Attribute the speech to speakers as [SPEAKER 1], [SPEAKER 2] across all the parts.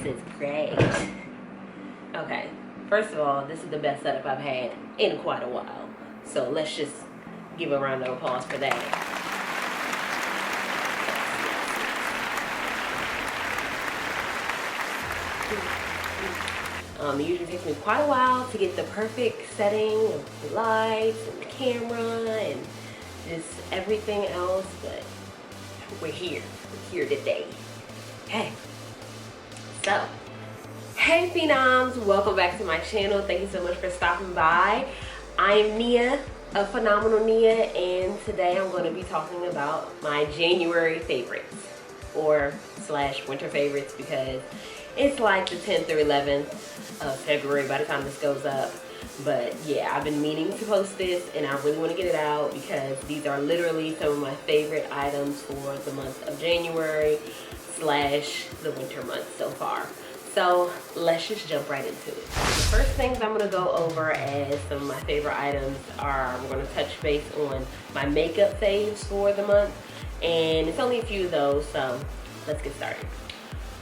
[SPEAKER 1] is great. Okay, first of all, this is the best setup I've had in quite a while. So let's just give a round of applause for that. It usually takes me quite a while to get the perfect setting of the lights and the camera and just everything else, but we're here today. Okay, so hey Phenoms, welcome back to my channel. Thank you so much for stopping by. I am Nia of PhenomenalNia, and today I'm going to be talking about my January favorites or / winter favorites, because it's like the 10th or 11th of February by the time this goes up. But yeah, I've been meaning to post this and I really want to get it out because these are literally some of my favorite items for the month of January / the winter month so far. So let's just jump right into it. The first things I'm going to go over as some of my favorite items are, we're going to touch base on my makeup faves for the month, and it's only a few of those, so let's get started.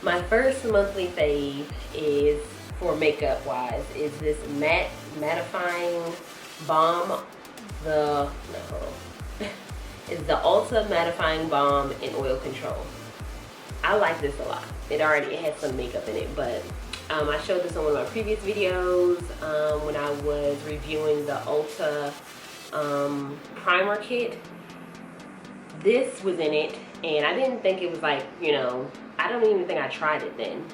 [SPEAKER 1] My first monthly fave is, for makeup wise, is this mattifying balm. It's the Ulta Mattifying Balm in Oil Control. I like this a lot. It has some makeup in it, but I showed this on one of my previous videos when I was reviewing the Ulta primer kit. This was in it, and I didn't think it was like, you know, I don't even think I tried it then.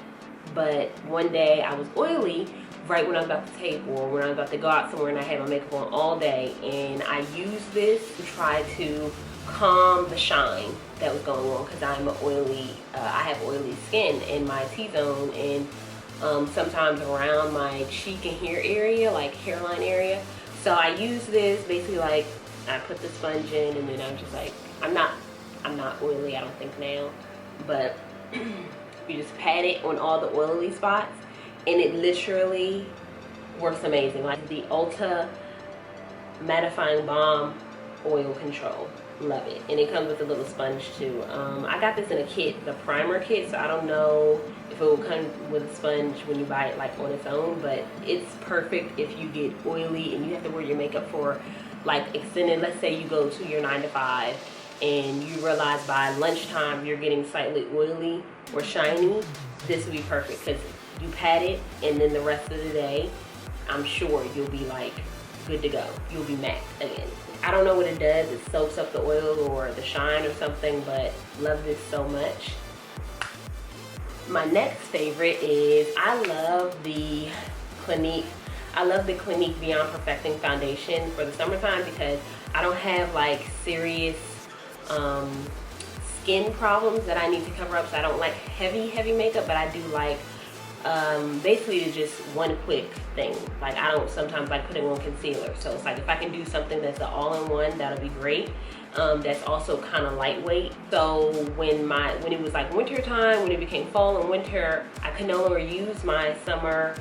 [SPEAKER 1] But one day I was oily right when I was about to tape, or when I was about to go out somewhere and I had my makeup on all day, and I used this to try to calm the shine that was going on, because I'm I have oily skin in my T-zone and sometimes around my cheek and hair area, like hairline area. So I use this basically, like I put the sponge in, and then I'm just like, I'm not oily, I don't think now, but you just pat it on all the oily spots and it literally works amazing. Like the Ulta Mattifying Balm Oil Control, love it. And it comes with a little sponge too. I got this in a kit, the primer kit, so I don't know if it will come with a sponge when you buy it like on its own, but it's perfect if you get oily and you have to wear your makeup for like extended, let's say you go to your 9 to 5 and you realize by lunchtime you're getting slightly oily or shiny. This would be perfect because you pat it, and then the rest of the day I'm sure you'll be like good to go. You'll be matte again. I don't know what it does. It soaks up the oil or the shine or something, but love this so much. My next favorite is, I love the Clinique Beyond Perfecting foundation for the summertime, because I don't have like serious skin problems that I need to cover up, so I don't like heavy makeup, but I do like basically just one quick thing. Like I don't sometimes like putting on concealer, so it's like if I can do something that's an all-in-one, that'll be great. That's also kind of lightweight. So when it was like winter time, when it became fall and winter, I could no longer use my summer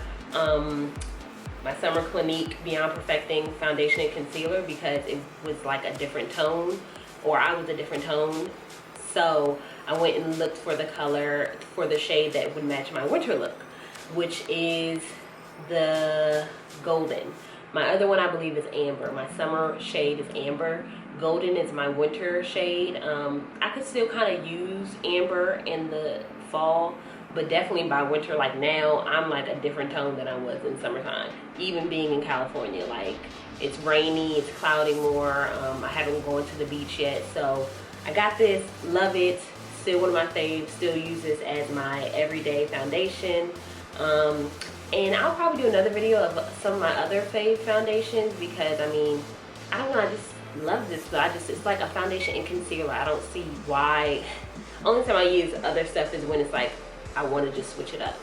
[SPEAKER 1] Clinique Beyond Perfecting foundation and concealer, because it was like a different tone, or I was a different tone. So I went and looked for the color, for the shade that would match my winter look, which is the golden. My other one I believe is amber. My summer shade is amber. Golden is my winter shade. I could still kind of use amber in the fall, but definitely by winter, like now, I'm like a different tone than I was in summertime. Even being in California, like it's rainy, it's cloudy more. I haven't gone to the beach yet, so I got this, love it. Still one of my faves, still use this as my everyday foundation. And I'll probably do another video of some of my other fave foundations, because I mean, I don't know, I just love this. So it's like a foundation and concealer. I don't see why. Only time I use other stuff is when it's like I want to just switch it up,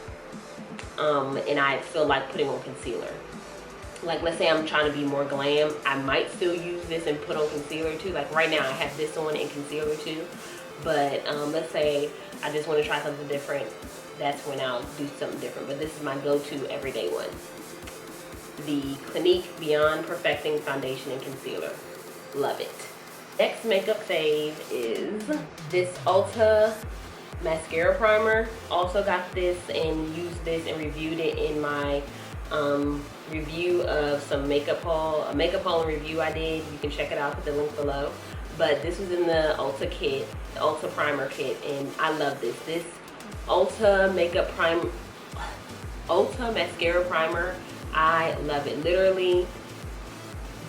[SPEAKER 1] and I feel like putting on concealer. Like let's say I'm trying to be more glam, I might still use this and put on concealer too. Like right now I have this on and concealer too, but let's say I just want to try something different, that's when I'll do something different. But this is my go-to everyday one, the Clinique Beyond Perfecting foundation and concealer. Love it. Next makeup fave is this Ulta mascara primer. Also got this and used this and reviewed it in my review of some makeup haul, a makeup haul and review I did. You can check it out, put the link below. But this was in the Ulta kit, the Ulta primer kit, and I love this. This Ulta mascara primer, I love it. Literally,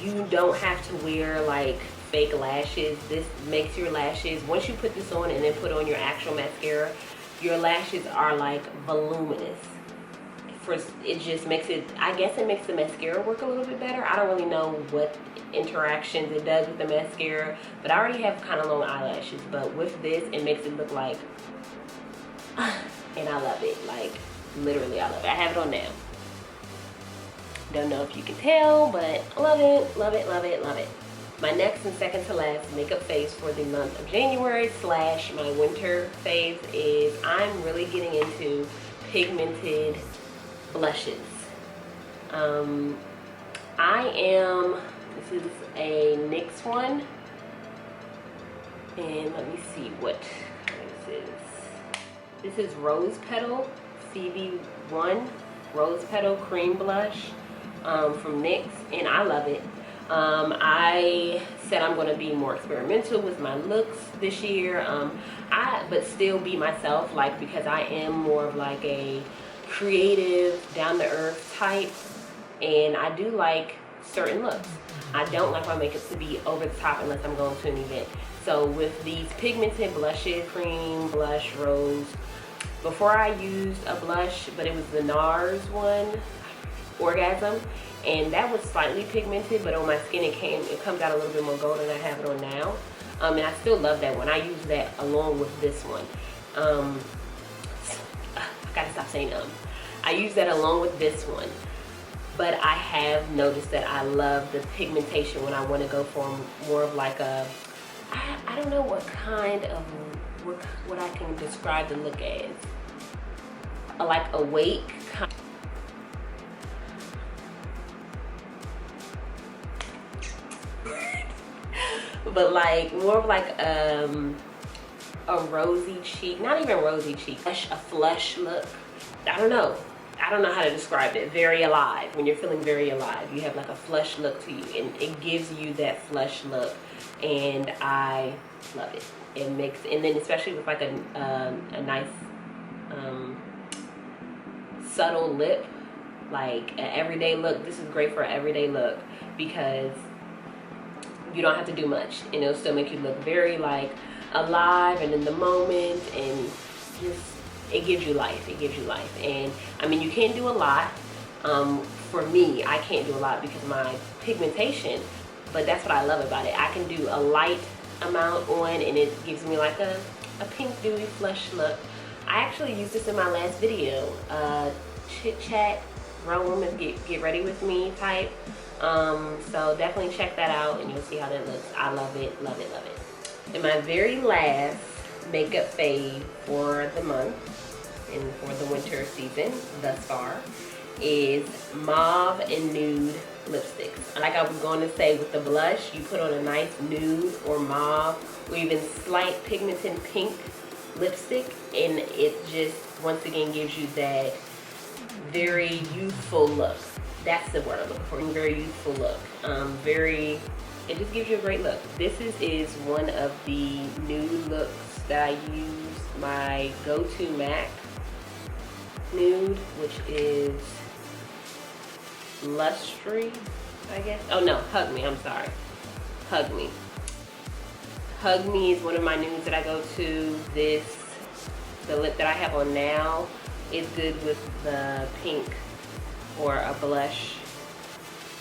[SPEAKER 1] you don't have to wear like fake lashes. This makes your lashes, once you put this on and then put on your actual mascara, your lashes are like voluminous. It just makes it, I guess it makes the mascara work a little bit better. I don't really know what interactions it does with the mascara, but I already have kind of long eyelashes. But with this, it makes it look like, and I love it. Like, literally, I love it. I have it on now. Don't know if you can tell, but I love it, love it, love it, love it. My next and second to last makeup phase for the month of January / my winter phase is I'm really getting into pigmented blushes. This is a NYX one, and let me see what this is. This is Rose Petal CV1 Rose Petal Cream Blush from NYX, and I love it. I said I'm going to be more experimental with my looks this year, but still be myself, like, because I am more of like a creative, down-to-earth type, and I do like certain looks. I don't like my makeup to be over the top unless I'm going to an event. So with these pigmented blushes, cream, blush, rose, before I used a blush, but it was the NARS one, Orgasm, and that was slightly pigmented, but on my skin it comes out a little bit more golden. I have it on now, and I still love that one. I use that along with this one. I gotta stop saying I use that along with this one, but I have noticed that I love the pigmentation when I want to go for more of like a, I don't know what kind of, what I can describe the look as, like awake kind. But like more of like a rosy cheek, not even rosy cheek, a flush look. I don't know how to describe it. Very alive. When you're feeling very alive, you have like a flush look to you, and it gives you that flush look, and I love it. It makes, and then especially with like a nice subtle lip, like an everyday look. This is great for an everyday look because you don't have to do much, and it'll still make you look very like alive and in the moment, and just, it gives you life. It gives you life. And I mean, you can't do a lot. For me, I can't do a lot because of my pigmentation, but that's what I love about it. I can do a light amount on, and it gives me like a pink dewy flush look. I actually used this in my last video, chit chat, grown women get ready with me type. So definitely check that out, and you'll see how that looks. I love it, love it, love it. And my very last makeup fave for the month and for the winter season thus far is mauve and nude lipsticks. Like I was going to say, with the blush, you put on a nice nude or mauve or even slight pigmented pink lipstick, and it just once again gives you that very youthful look. That's the word I'm looking for. Very youthful look. It just gives you a great look. This is one of the nude looks that I use. My go-to MAC nude, which is Lustry, I guess. Oh no, Hug Me, I'm sorry. Hug Me. Hug Me is one of my nudes that I go to. The lip that I have on now is good with the pink or a blush,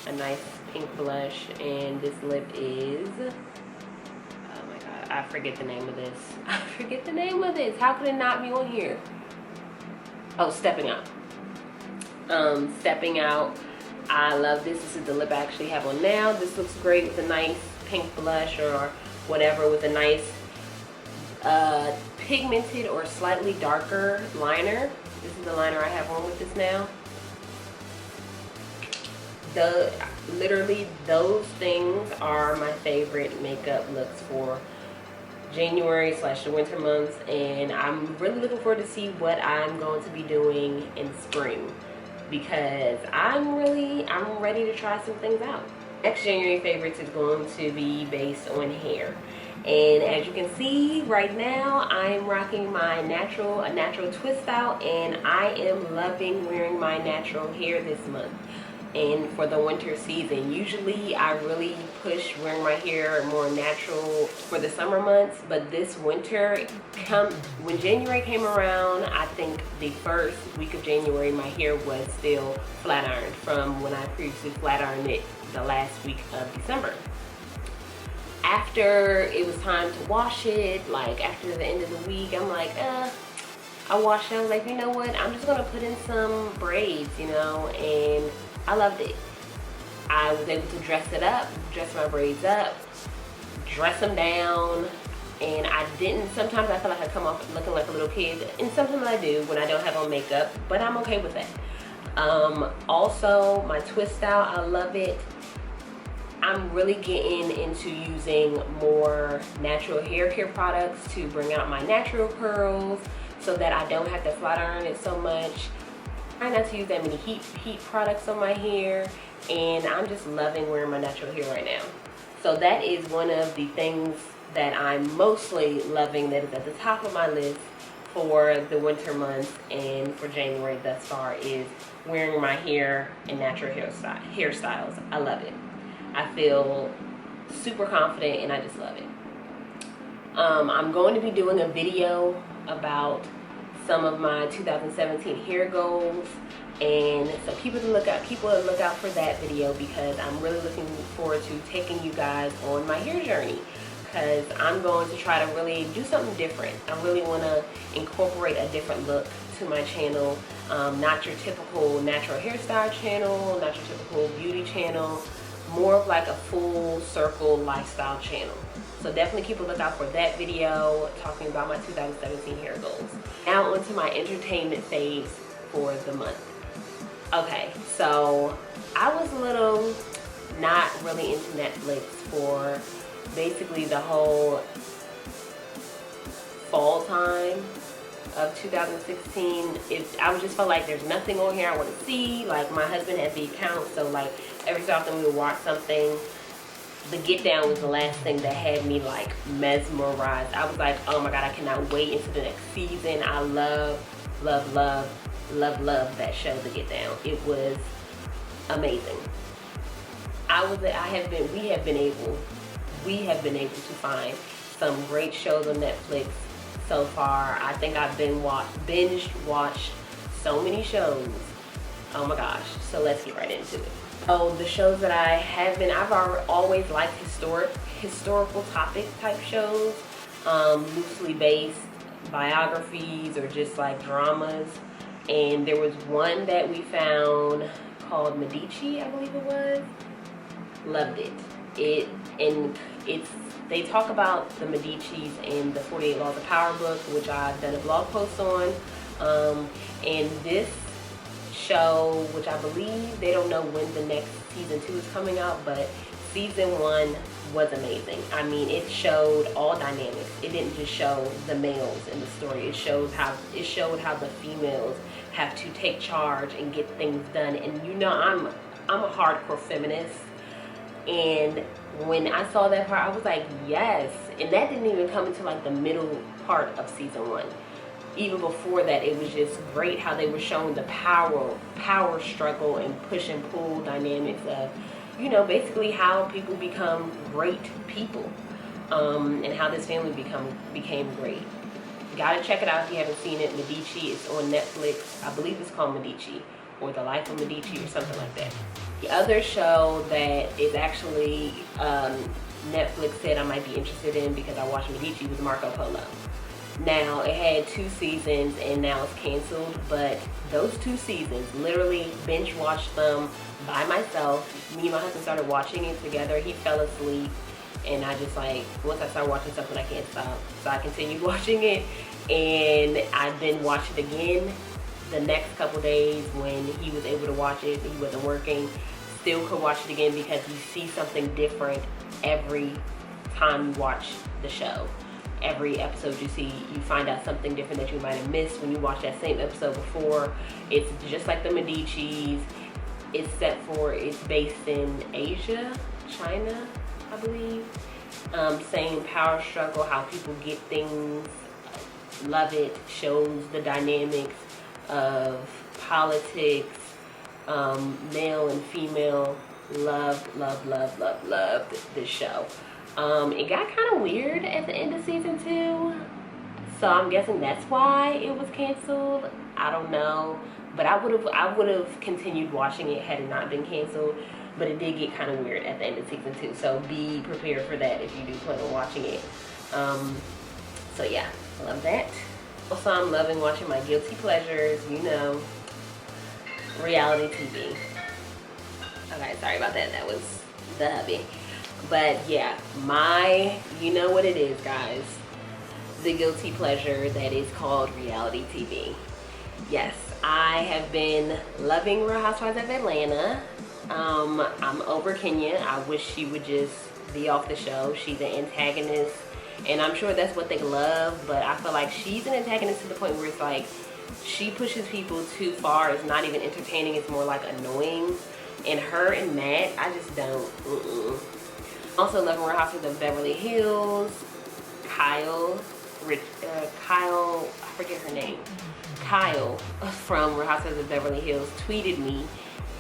[SPEAKER 1] a nice pink blush, and this lip is, oh my god, I forget the name of this. I forget the name of this. How could it not be on here? Oh, Stepping Out. Stepping Out. I love this. This is the lip I actually have on now. This looks great with a nice pink blush or whatever, with a nice pigmented or slightly darker liner. This is the liner I have on with this now. Literally, those things are my favorite makeup looks for January / the winter months, and I'm really looking forward to see what I'm going to be doing in spring, because I'm ready to try some things out. Next January favorites is going to be based on hair. And as you can see right now, I'm rocking my a natural twist out, and I am loving wearing my natural hair this month. And for the winter season, usually I really push wearing my hair more natural for the summer months, but this winter, when January came around, I think the first week of January my hair was still flat ironed from when I previously flat ironed it the last week of December. After it was time to wash it, like after the end of the week, I'm like, I washed it. I was like, you know what? I'm just gonna put in some braids, you know, and I loved it. I was able to dress it up, dress my braids up, dress them down, and I didn't. Sometimes I feel like I come off looking like a little kid, and sometimes I do when I don't have on makeup, but I'm okay with that. Also, my twist out, I love it. I'm really getting into using more natural hair care products to bring out my natural curls so that I don't have to flat iron it so much. I try not to use that many heat products on my hair, and I'm just loving wearing my natural hair right now. So that is one of the things that I'm mostly loving, that is at the top of my list for the winter months and for January thus far, is wearing my hair in natural hairstyles. I love it. I feel super confident, and I just love it. I'm going to be doing a video about some of my 2017 hair goals, and so people to look out for that video, because I'm really looking forward to taking you guys on my hair journey, because I'm going to try to really do something different. I really want to incorporate a different look to my channel, not your typical natural hairstyle channel, not your typical beauty channel, more of like a full circle lifestyle channel. So definitely keep a lookout for that video talking about my 2017 hair goals. Now onto my entertainment phase for the month. Okay, so I was a little not really into Netflix for basically the whole fall time of 2016. I just felt like there's nothing on here I want to see. Like, my husband had the account, so like every so often we would watch something. The Get Down was the last thing that had me like mesmerized. I was like, oh my god, I cannot wait into the next season. I love that show, The Get Down. It was amazing. We have been able to find some great shows on Netflix so far. I think I've binge watched so many shows. Oh my gosh. So let's get right into it. Oh, the shows that I've always liked historical topic type shows, loosely based biographies or just like dramas. And there was one that we found called Medici, I believe it was. Loved it. They talk about the Medicis and the 48 Laws of Power book, which I've done a blog post on. And this show, which I believe they don't know when the next season 2 is coming out, but season 1 was amazing. I mean, it showed all dynamics. It didn't just show the males in the story. It showed how the females have to take charge and get things done. And you know, I'm a hardcore feminist, and when I saw that part, I was like, yes. And that didn't even come into like the middle part of season 1. Even before that, it was just great how they were showing the power struggle and push and pull dynamics of, you know, basically how people become great people, and how this family became great. You gotta check it out if you haven't seen it. Medici is on Netflix. I believe it's called Medici, or The Life of Medici, or something like that. The other show that is actually Netflix said I might be interested in because I watched Medici was Marco Polo. Now, it had 2 seasons and now it's canceled, but those 2 seasons, literally binge watched them by myself. Me and my husband started watching it together. He fell asleep, and I just like, once I start watching something, I can't stop. So I continued watching it, and I then watched it again the next couple days when he was able to watch it. He wasn't working. Still could watch it again, because you see something different every time you watch the show. every episode you see, you find out something different that you might have missed when you watched that same episode before. It's just like the Medicis. It's based in Asia, China, I believe. Same power struggle, how people get things. Love it. Shows the dynamics of politics, male and female. Love this show. It got kind of weird at the end of season 2, so I'm guessing that's why it was canceled. I don't know, but I would have continued watching it had it not been canceled. But it did get kind of weird at the end of season 2, so be prepared for that if you do plan on watching it. So yeah, I love that. Also, I'm loving watching my guilty pleasures, you know, reality TV. Okay, sorry about that. That was the hubby. But yeah, you know what it is, guys. The guilty pleasure that is called reality TV. Yes, I have been loving Real Housewives of Atlanta. I'm over Kenya. I wish she would just be off the show. She's an antagonist, and I'm sure that's what they love, but I feel like she's an antagonist to the point where it's like she pushes people too far. It's not even entertaining. It's more like annoying. And her and Matt, I just don't. Also loving Real Housewives of Beverly Hills. Kyle, I forget her name. Kyle from Real Housewives of Beverly Hills tweeted me,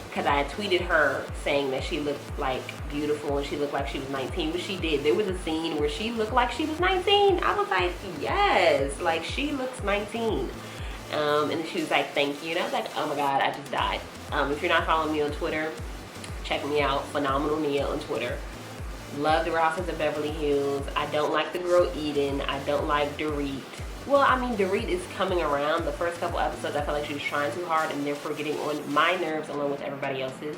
[SPEAKER 1] because I had tweeted her saying that she looked like beautiful and she looked like she was 19, which she did. There was a scene where she looked like she was 19. I was like, yes, like she looks 19. And she was like, thank you. And I was like, oh my God, I just died. If you're not following me on Twitter, check me out, PhenomenalNia on Twitter. Love the Real Housewives of Beverly Hills. I don't like the girl Eden. I don't like Dorit. Well, I mean, Dorit is coming around. The first couple episodes, I felt like she was trying too hard and therefore getting on my nerves along with everybody else's.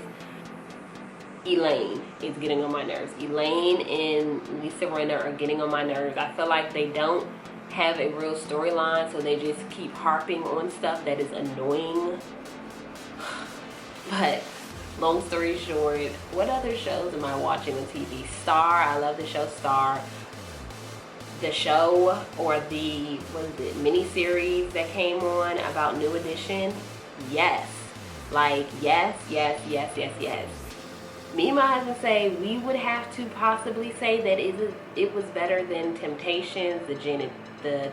[SPEAKER 1] Elaine is getting on my nerves. Elaine and Lisa Rinna are getting on my nerves. I feel like they don't have a real storyline, so they just keep harping on stuff that is annoying. But long story short, what other shows am I watching on TV? Star, I love the show Star. The show, or the, what is it, mini-series that came on about New Edition, yes. Like, yes. Me and my husband say we would have to possibly say that it was better than Temptations, the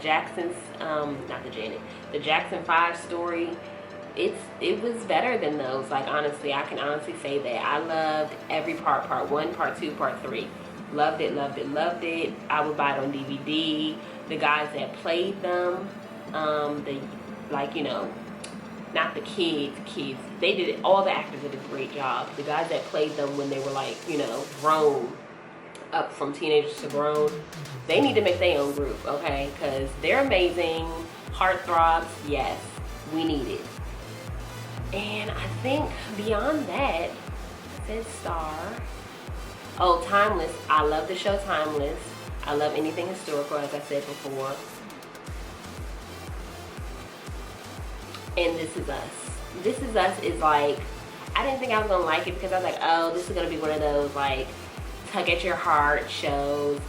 [SPEAKER 1] Jackson 5 story. It was better than those. Like, honestly, I can honestly say that. I loved every part 1, part 2, part 3. Loved it. I would buy it on DVD. The guys that played them, not the kids. They did it. All the actors did a great job. The guys that played them when they were like, grown, up from teenagers to grown, they need to make their own group, okay? Because they're amazing. Heartthrobs, yes, we need it. And I think beyond that, I said Star. Oh, Timeless. I love the show Timeless. I love anything historical, as I said before. And This Is Us. This Is Us is like, I didn't think I was going to like it because I was like, oh, this is going to be one of those, like, tug at your heart shows.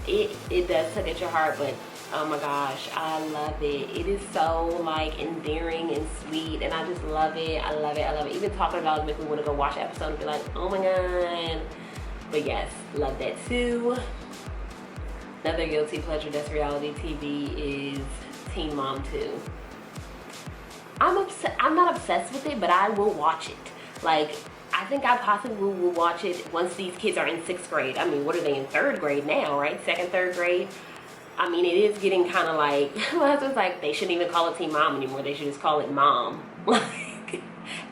[SPEAKER 1] It does tug at your heart, but oh my gosh, I love it. It is so, like, endearing and sweet, and I just love it. I love it. Even talking about it makes me want to go watch the episode and be like, oh my God. But yes, love that too. Another guilty pleasure that's reality TV is Teen Mom 2. I'm not obsessed with it, but I will watch it. Like, I think I possibly will watch it once these kids are in 6th grade. I mean, what are they in 3rd grade now, right? 2nd, 3rd grade. I mean, it is getting kind of like, my husband's like, they shouldn't even call it Teen Mom anymore. They should just call it Mom.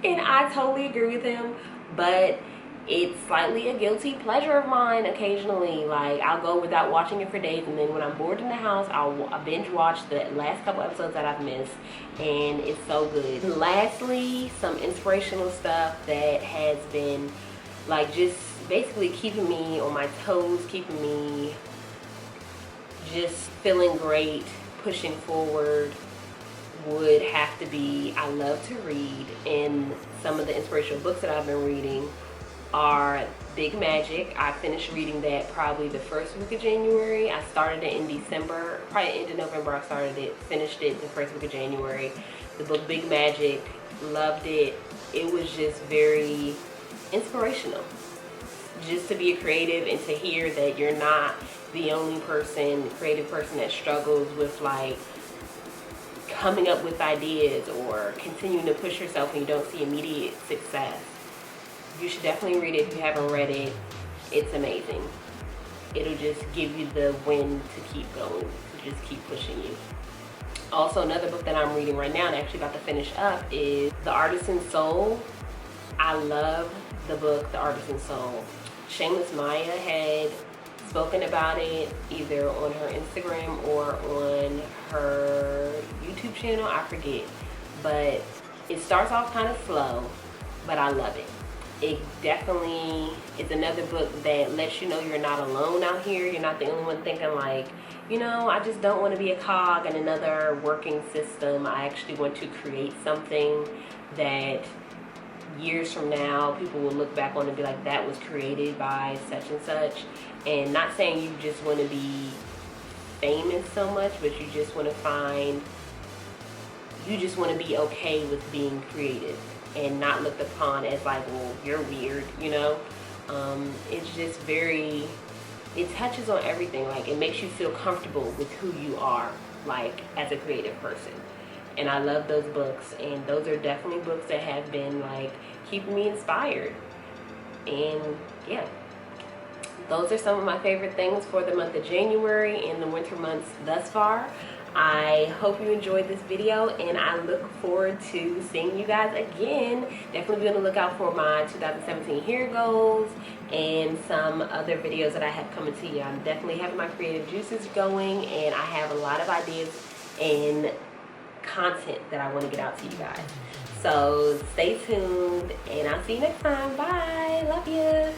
[SPEAKER 1] And I totally agree with him, but it's slightly a guilty pleasure of mine occasionally. Like, I'll go without watching it for days, and then when I'm bored in the house, I'll binge watch the last couple episodes that I've missed, and it's so good. And lastly, some inspirational stuff that has been, like, just basically keeping me on my toes, keeping me just feeling great, pushing forward, would have to be, I love to read, and some of the inspirational books that I've been reading are Big Magic. I finished reading that probably the first week of January. I started it in December, probably end of November I started it, finished it the first week of January. The book Big Magic, loved it. It was just very inspirational. Just to be a creative and to hear that you're not the only creative person that struggles with like coming up with ideas or continuing to push yourself when you don't see immediate success. You should definitely read it if you haven't read it. It's amazing. It'll just give you the wind to keep going, to just keep pushing you. Also, another book that I'm reading right now and actually about to finish up is The Artisan Soul. I love the book, The Artisan Soul. Shameless Maya had spoken about it either on her Instagram or on her YouTube channel, I forget. But it starts off kind of slow, but I love it. It definitely is another book that lets you know you're not alone out here. You're not the only one thinking like, you know, I just don't want to be a cog in another working system. I actually want to create something that years from now people will look back on and be like, that was created by such and such. And not saying you just want to be famous so much, but you just want to be okay with being creative and not looked upon as like, well, you're weird, you know. It's just very, it touches on everything. Like, it makes you feel comfortable with who you are, like, as a creative person. And I love those books, and those are definitely books that have been like keeping me inspired. And yeah, those are some of my favorite things for the month of January and the winter months thus far. I hope you enjoyed this video, and I look forward to seeing you guys again. Definitely be on the lookout for my 2017 hair goals and some other videos that I have coming to you. I'm definitely having my creative juices going, and I have a lot of ideas and content that I want to get out to you guys. So stay tuned, and I'll see you next time. Bye. Love you.